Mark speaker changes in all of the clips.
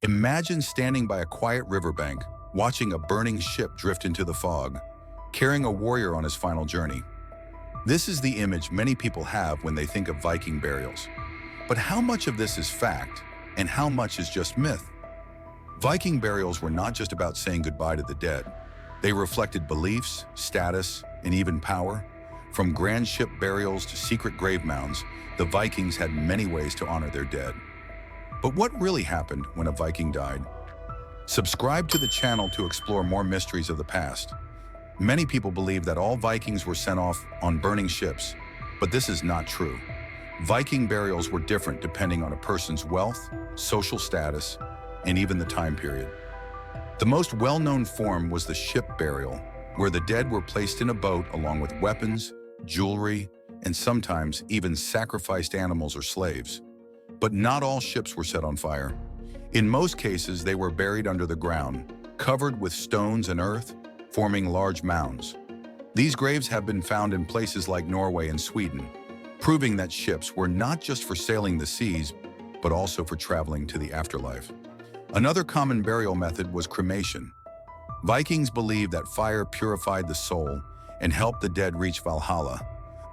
Speaker 1: Imagine standing by a quiet riverbank, watching a burning ship drift into the fog, carrying a warrior on his final journey. This is the image many people have when they think of Viking burials. But how much of this is fact, and how much is just myth? Viking burials were not just about saying goodbye to the dead. They reflected beliefs, status, and even power. From grand ship burials to secret grave mounds, the Vikings had many ways to honor their dead. But what really happened when a Viking died? Subscribe to the channel to explore more mysteries of the past. Many people believe that all Vikings were sent off on burning ships, but this is not true. Viking burials were different depending on a person's wealth, social status, and even the time period. The most well-known form was the ship burial, where the dead were placed in a boat along with weapons, jewelry, and sometimes even sacrificed animals or slaves. But not all ships were set on fire. In most cases, they were buried under the ground, covered with stones and earth, forming large mounds. These graves have been found in places like Norway and Sweden, proving that ships were not just for sailing the seas, but also for traveling to the afterlife. Another common burial method was cremation. Vikings believed that fire purified the soul and helped the dead reach Valhalla,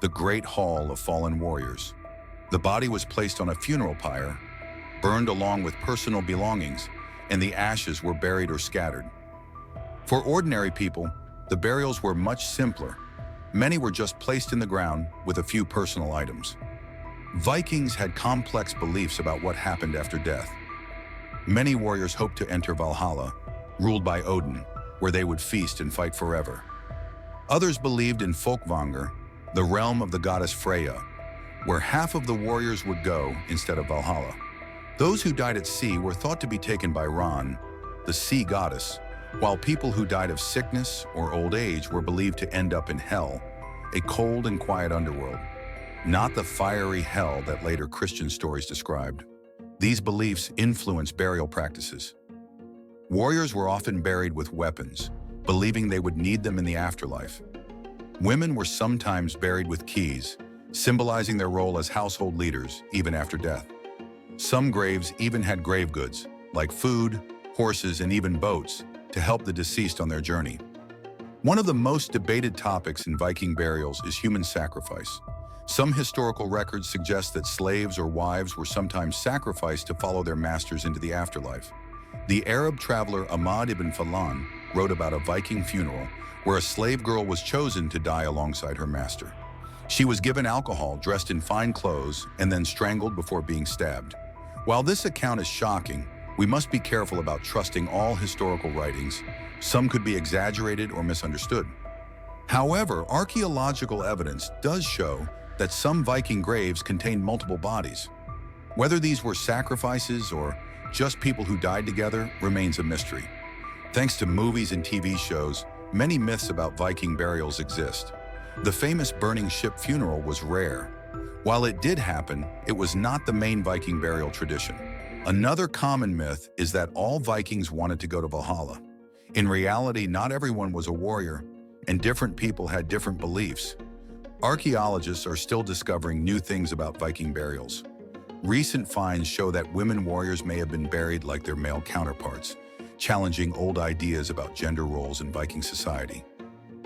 Speaker 1: the great hall of fallen warriors. The body was placed on a funeral pyre, burned along with personal belongings, and the ashes were buried or scattered. For ordinary people, the burials were much simpler. Many were just placed in the ground with a few personal items. Vikings had complex beliefs about what happened after death. Many warriors hoped to enter Valhalla, ruled by Odin, where they would feast and fight forever. Others believed in Folkvanger, the realm of the goddess Freya, where half of the warriors would go instead of Valhalla. Those who died at sea were thought to be taken by Ran, the sea goddess, while people who died of sickness or old age were believed to end up in Hell, a cold and quiet underworld, not the fiery hell that later Christian stories described. These beliefs influenced burial practices. Warriors were often buried with weapons, believing they would need them in the afterlife. Women were sometimes buried with keys, symbolizing their role as household leaders even after death. Some graves even had grave goods, like food, horses, and even boats, to help the deceased on their journey. One of the most debated topics in Viking burials is human sacrifice. Some historical records suggest that slaves or wives were sometimes sacrificed to follow their masters into the afterlife. The Arab traveler Ahmad ibn Falan wrote about a Viking funeral where a slave girl was chosen to die alongside her master. She was given alcohol, dressed in fine clothes, and then strangled before being stabbed. While this account is shocking, we must be careful about trusting all historical writings. Some could be exaggerated or misunderstood. However, archaeological evidence does show that some Viking graves contained multiple bodies. Whether these were sacrifices or just people who died together remains a mystery. Thanks to movies and TV shows, many myths about Viking burials exist. The famous burning ship funeral was rare. While it did happen, it was not the main Viking burial tradition. Another common myth is that all Vikings wanted to go to Valhalla. In reality, not everyone was a warrior, and different people had different beliefs. Archaeologists are still discovering new things about Viking burials. Recent finds show that women warriors may have been buried like their male counterparts, challenging old ideas about gender roles in Viking society.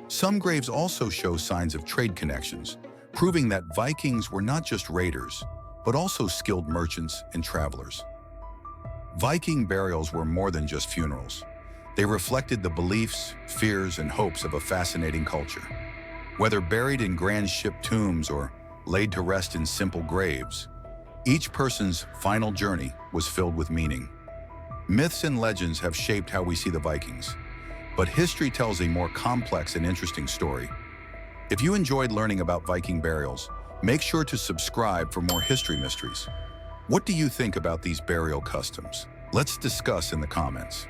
Speaker 1: Some graves also show signs of trade connections, proving that Vikings were not just raiders, but also skilled merchants and travelers. Viking burials were more than just funerals. They reflected the beliefs, fears, and hopes of a fascinating culture. Whether buried in grand ship tombs or laid to rest in simple graves, each person's final journey was filled with meaning. Myths and legends have shaped how we see the Vikings, but history tells a more complex and interesting story. If you enjoyed learning about Viking burials, make sure to subscribe for more history mysteries. What do you think about these burial customs? Let's discuss in the comments.